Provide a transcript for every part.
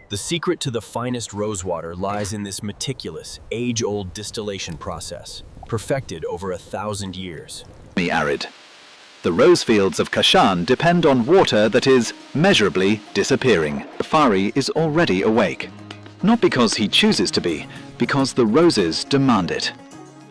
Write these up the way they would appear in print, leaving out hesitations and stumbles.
The secret to the finest rosewater lies in this meticulous, age-old distillation process, perfected over 1,000 years. Arid. The rose fields of Kashan depend on water that is measurably disappearing. Ghaffari is already awake. Not because he chooses to be, because the roses demand it.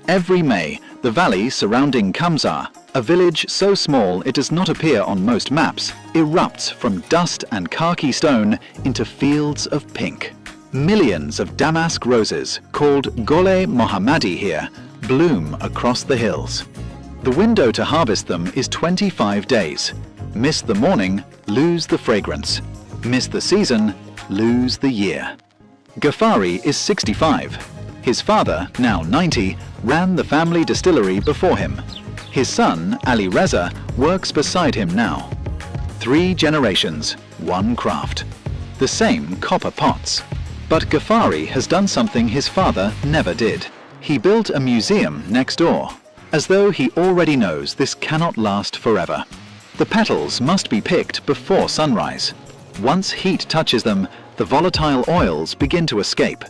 Every May, the valley surrounding Kamsar, a village so small it does not appear on most maps, erupts from dust and khaki stone into fields of pink. Millions of damask roses, called Gole Mohammadi here, bloom across the hills. The window to harvest them is 25 days. Miss the morning, lose the fragrance. Miss the season, lose the year. Ghaffari is 65. His father, now 90, ran the family distillery before him. His son, Ali Reza, works beside him now. 3 generations, 1 craft. The same copper pots. But Ghaffari has done something his father never did. He built a museum next door, as though he already knows this cannot last forever. The petals must be picked before sunrise. Once heat touches them, the volatile oils begin to escape.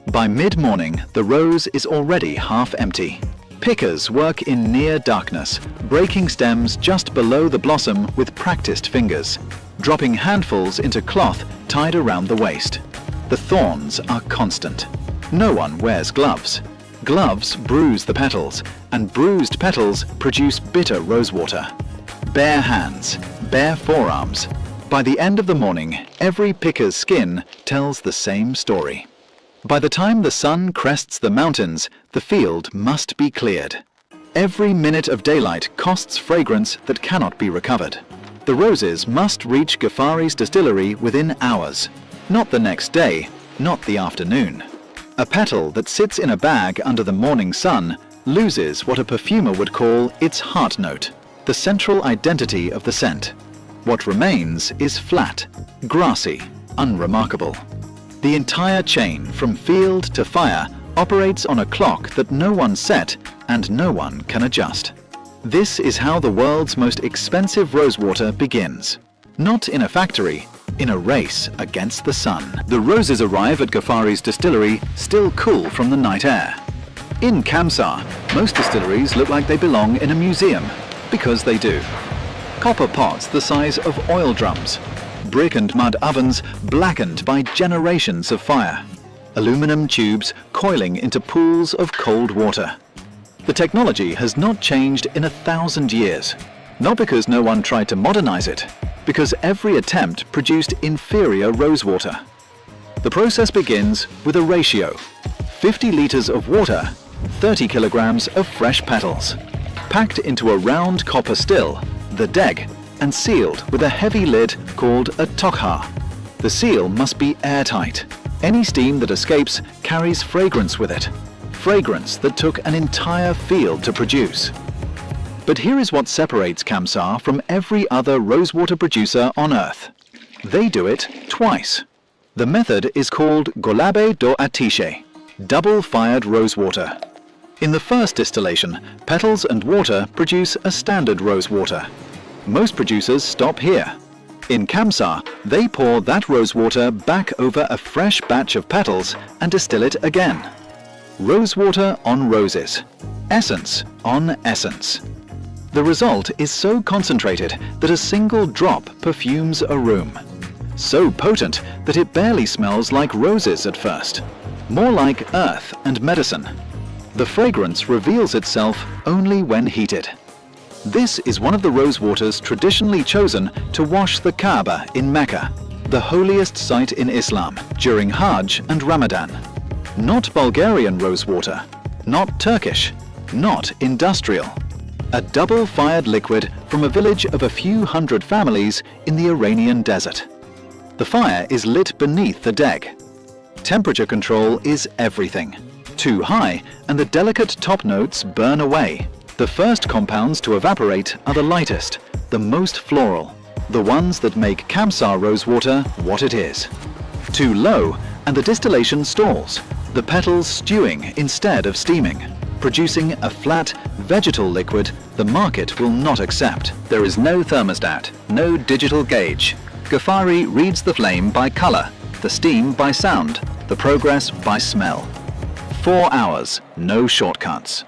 By mid-morning, the rose is already half empty. Pickers work in near darkness, breaking stems just below the blossom with practiced fingers, dropping handfuls into cloth tied around the waist. The thorns are constant. No one wears gloves. Gloves bruise the petals, and bruised petals produce bitter rosewater. Bare hands, bare forearms. By the end of the morning, every picker's skin tells the same story. By the time the sun crests the mountains, the field must be cleared. Every minute of daylight costs fragrance that cannot be recovered. The roses must reach Ghaffari's distillery within hours, not the next day, not the afternoon. A petal that sits in a bag under the morning sun loses what a perfumer would call its heart note, the central identity of the scent. What remains is flat, grassy, unremarkable. The entire chain, from field to fire, operates on a clock that no one set and no one can adjust. This is how the world's most expensive rosewater begins. Not in a factory, in a race against the sun. The roses arrive at Ghaffari's distillery still cool from the night air. In Kamsar, most distilleries look like they belong in a museum, because they do. Copper pots the size of oil drums. Brick and mud ovens blackened by generations of fire. Aluminum tubes coiling into pools of cold water. The technology has not changed in 1,000 years. Not because no one tried to modernize it, because every attempt produced inferior rosewater. The process begins with a ratio. 50 liters of water, 30 kilograms of fresh petals. Packed into a round copper still, the deg, and sealed with a heavy lid called a tokha. The seal must be airtight. Any steam that escapes carries fragrance with it. Fragrance that took an entire field to produce. But here is what separates Kamsar from every other rosewater producer on Earth. They do it twice. The method is called Golabe do Atishe, double-fired rosewater. In the first distillation, petals and water produce a standard rosewater. Most producers stop here. In Kamsar, they pour that rosewater back over a fresh batch of petals and distill it again. Rosewater on roses. Essence on essence. The result is so concentrated that a single drop perfumes a room. So potent that it barely smells like roses at first. More like earth and medicine. The fragrance reveals itself only when heated. This is one of the rosewaters traditionally chosen to wash the Kaaba in Mecca, the holiest site in Islam, during Hajj and Ramadan. Not Bulgarian rosewater, not Turkish, not industrial. A double-fired liquid from a village of a few hundred families in the Iranian desert. The fire is lit beneath the deg. Temperature control is everything. Too high and the delicate top notes burn away. The first compounds to evaporate are the lightest, the most floral, the ones that make Kamsar rosewater what it is. Too low and the distillation stalls, the petals stewing instead of steaming, producing a flat, vegetal liquid the market will not accept. There is no thermostat, no digital gauge. Ghaffari reads the flame by color, the steam by sound, the progress by smell. 4 hours, no shortcuts.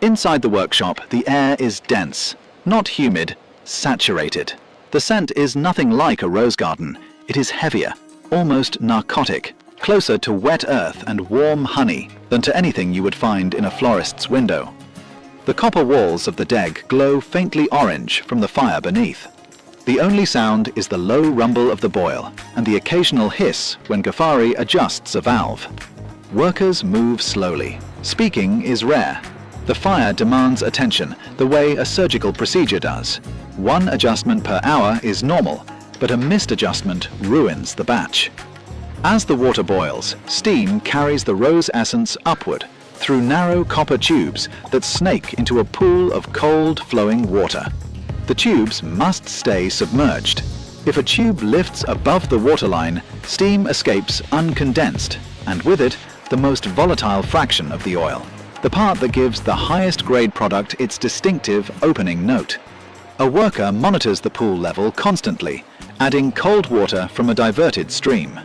Inside the workshop, the air is dense, not humid, saturated. The scent is nothing like a rose garden. It is heavier, almost narcotic, closer to wet earth and warm honey than to anything you would find in a florist's window. The copper walls of the deg glow faintly orange from the fire beneath. The only sound is the low rumble of the boil and the occasional hiss when Ghaffari adjusts a valve. Workers move slowly. Speaking is rare. The fire demands attention, the way a surgical procedure does. 1 adjustment per hour is normal, but a missed adjustment ruins the batch. As the water boils, steam carries the rose essence upward through narrow copper tubes that snake into a pool of cold flowing water. The tubes must stay submerged. If a tube lifts above the waterline, steam escapes uncondensed, and with it, the most volatile fraction of the oil, the part that gives the highest grade product its distinctive opening note. A worker monitors the pool level constantly, adding cold water from a diverted stream.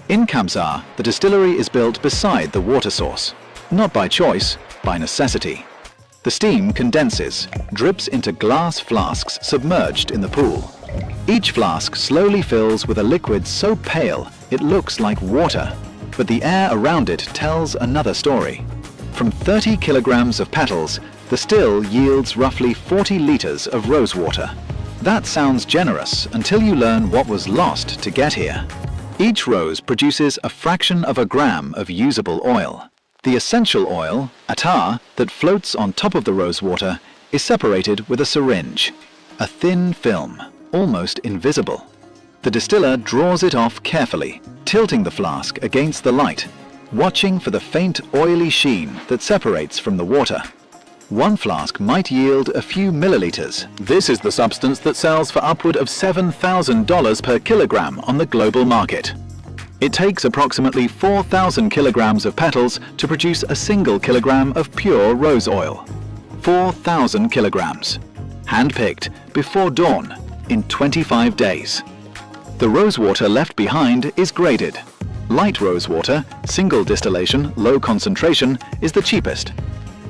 In Kamsar, the distillery is built beside the water source, not by choice, by necessity. The steam condenses, drips into glass flasks submerged in the pool. Each flask slowly fills with a liquid so pale it looks like water, but the air around it tells another story. From 30 kilograms of petals, the still yields roughly 40 liters of rosewater. That sounds generous until you learn what was lost to get here. Each rose produces a fraction of a gram of usable oil. The essential oil, attar, that floats on top of the rosewater is separated with a syringe, a thin film, almost invisible. The distiller draws it off carefully, tilting the flask against the light, watching for the faint oily sheen that separates from the water. 1 flask might yield a few milliliters. This is the substance that sells for upward of $7,000 per kilogram on the global market. It takes approximately 4,000 kilograms of petals to produce a single kilogram of pure rose oil. 4,000 kilograms. Hand-picked before dawn in 25 days. The rosewater left behind is graded. Light rosewater, single distillation, low concentration, is the cheapest.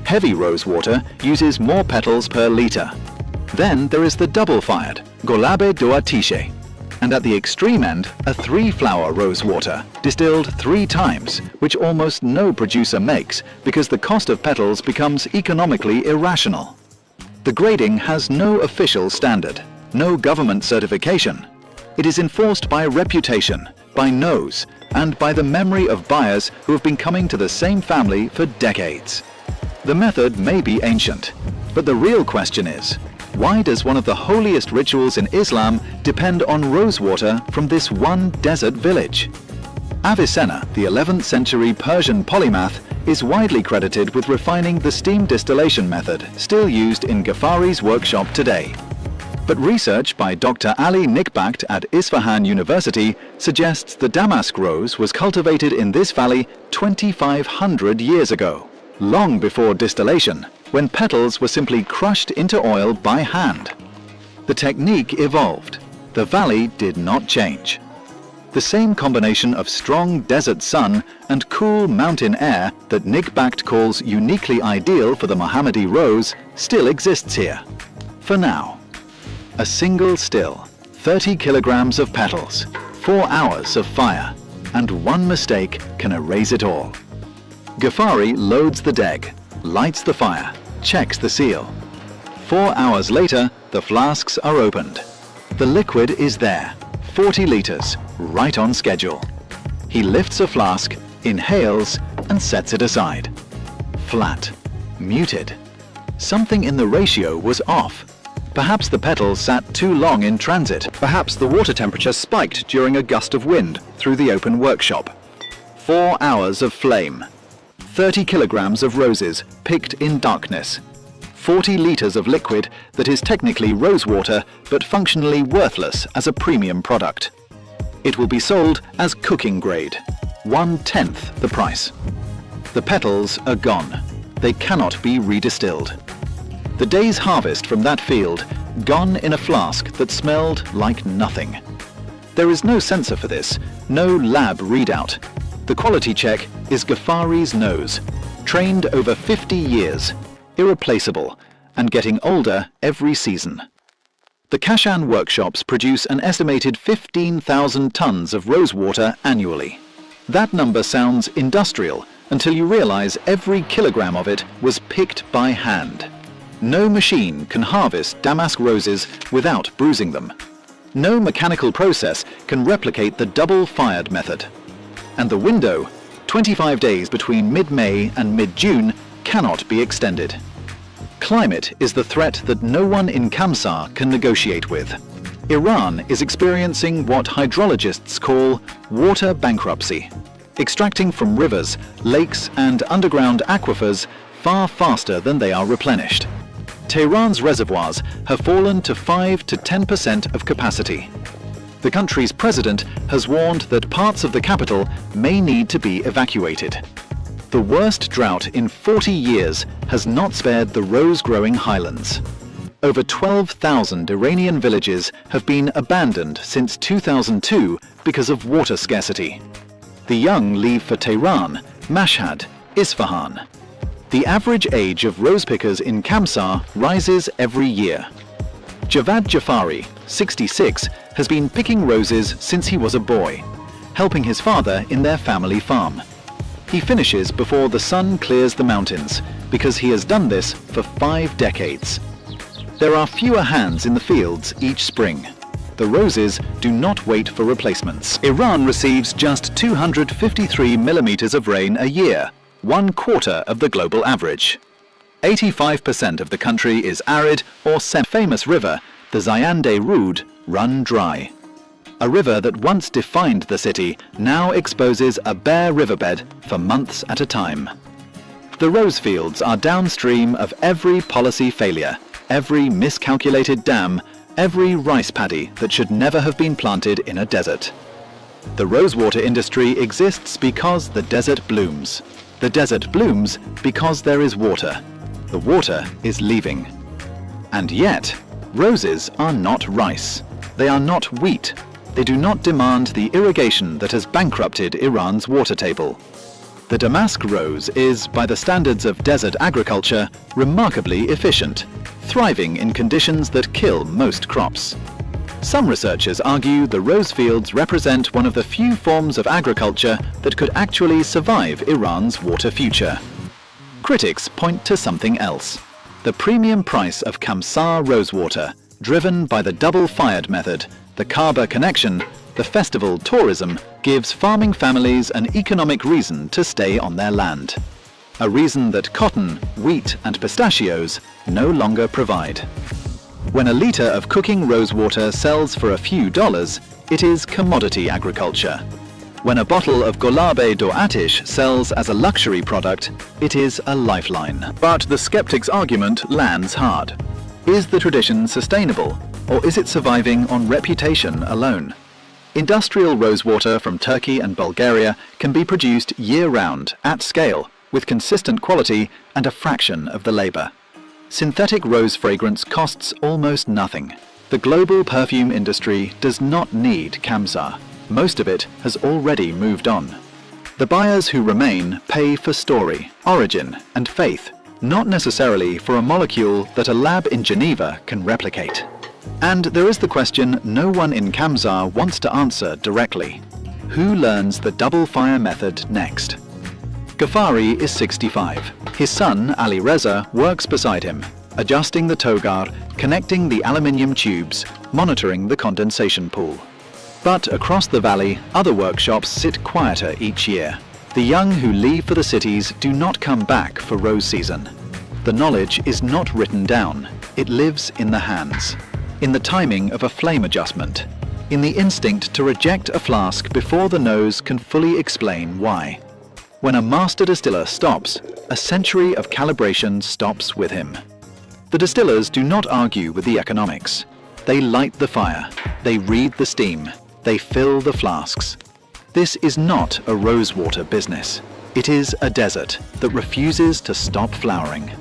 Heavy rosewater uses more petals per liter. Then there is the double-fired, Golabe Doatishe, and at the extreme end, a 3-flower rosewater, distilled 3 times, which almost no producer makes because the cost of petals becomes economically irrational. The grading has no official standard, no government certification. It is enforced by reputation, by nose, and by the memory of buyers who have been coming to the same family for decades. The method may be ancient, but the real question is, why does one of the holiest rituals in Islam depend on rosewater from this one desert village? Avicenna, the 11th century Persian polymath, is widely credited with refining the steam distillation method still used in Ghaffari's workshop today. But research by Dr. Ali Nikbakht at Isfahan University suggests the damask rose was cultivated in this valley 2,500 years ago, long before distillation, when petals were simply crushed into oil by hand. The technique evolved. The valley did not change. The same combination of strong desert sun and cool mountain air that Nikbakht calls uniquely ideal for the Mohammadi rose still exists here. For now. A single still, 30 kilograms of petals, 4 hours of fire, and one mistake can erase it all. Ghaffari loads the deg, lights the fire, checks the seal. 4 hours later, the flasks are opened. The liquid is there, 40 liters, right on schedule. He lifts a flask, inhales, and sets it aside. Flat, muted. Something in the ratio was off. Perhaps the petals sat too long in transit. Perhaps the water temperature spiked during a gust of wind through the open workshop. 4 hours of flame. 30 kilograms of roses picked in darkness. 40 liters of liquid that is technically rosewater but functionally worthless as a premium product. It will be sold as cooking grade, 1/10 the price. The petals are gone. They cannot be redistilled. The day's harvest from that field, gone in a flask that smelled like nothing. There is no sensor for this, no lab readout. The quality check is Ghafari's nose, trained over 50 years, irreplaceable, and getting older every season. The Kashan workshops produce an estimated 15,000 tons of rosewater annually. That number sounds industrial until you realize every kilogram of it was picked by hand. No machine can harvest damask roses without bruising them. No mechanical process can replicate the double-fired method. And the window, 25 days between mid-May and mid-June, cannot be extended. Climate is the threat that no one in Kamsar can negotiate with. Iran is experiencing what hydrologists call water bankruptcy, extracting from rivers, lakes and underground aquifers far faster than they are replenished. Tehran's reservoirs have fallen to 5 to 10% of capacity. The country's president has warned that parts of the capital may need to be evacuated. The worst drought in 40 years has not spared the rose-growing highlands. Over 12,000 Iranian villages have been abandoned since 2002 because of water scarcity. The young leave for Tehran, Mashhad, Isfahan. The average age of rose pickers in Kamsar rises every year. Javad Jafari, 66, has been picking roses since he was a boy, helping his father in their family farm. He finishes before the sun clears the mountains because he has done this for 5 decades. There are fewer hands in the fields each spring. The roses do not wait for replacements. Iran receives just 253 millimeters of rain a year, 1/4 of the global average. 85% of the country is arid or semi-famous river, the Zayande Rud, run dry. A river that once defined the city now exposes a bare riverbed for months at a time. The rose fields are downstream of every policy failure, every miscalculated dam, every rice paddy that should never have been planted in a desert. The rosewater industry exists because the desert blooms. The desert blooms because there is water. The water is leaving. And yet, roses are not rice. They are not wheat. They do not demand the irrigation that has bankrupted Iran's water table. The damask rose is, by the standards of desert agriculture, remarkably efficient, thriving in conditions that kill most crops. Some researchers argue the rose fields represent one of the few forms of agriculture that could actually survive Iran's water future. Critics point to something else: the premium price of Kamsar rosewater, driven by the double-fired method, the Kaaba connection, the festival tourism, gives farming families an economic reason to stay on their land. A reason that cotton, wheat and pistachios no longer provide. When a litre of cooking rosewater sells for a few dollars, it is commodity agriculture. When a bottle of Golabe do Atish sells as a luxury product, it is a lifeline. But the skeptic's argument lands hard. Is the tradition sustainable, or is it surviving on reputation alone? Industrial rosewater from Turkey and Bulgaria can be produced year-round, at scale, with consistent quality and a fraction of the labor. Synthetic rose fragrance costs almost nothing. The global perfume industry does not need Kamsar. Most of it has already moved on. The buyers who remain pay for story, origin, and faith, not necessarily for a molecule that a lab in Geneva can replicate. And there is the question no one in Kamsar wants to answer directly. Who learns the double-fire method next? Ghafari is 65. His son, Ali Reza, works beside him, adjusting the togar, connecting the aluminium tubes, monitoring the condensation pool. But across the valley, other workshops sit quieter each year. The young who leave for the cities do not come back for rose season. The knowledge is not written down. It lives in the hands, in the timing of a flame adjustment, in the instinct to reject a flask before the nose can fully explain why. When a master distiller stops, a century of calibration stops with him. The distillers do not argue with the economics. They light the fire, they read the steam, they fill the flasks. This is not a rosewater business. It is a desert that refuses to stop flowering.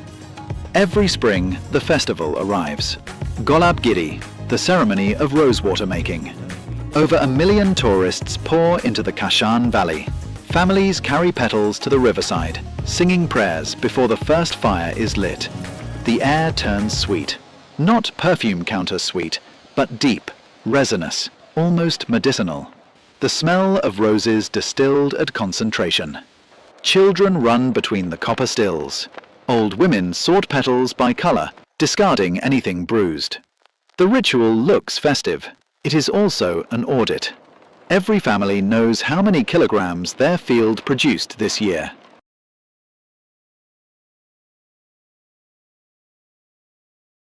Every spring, the festival arrives. Golab Giri, the ceremony of rosewater making. Over 1 million tourists pour into the Kashan Valley. Families carry petals to the riverside, singing prayers before the first fire is lit. The air turns sweet. Not perfume counter sweet, but deep, resinous, almost medicinal. The smell of roses distilled at concentration. Children run between the copper stills. Old women sort petals by color, discarding anything bruised. The ritual looks festive. It is also an audit. Every family knows how many kilograms their field produced this year.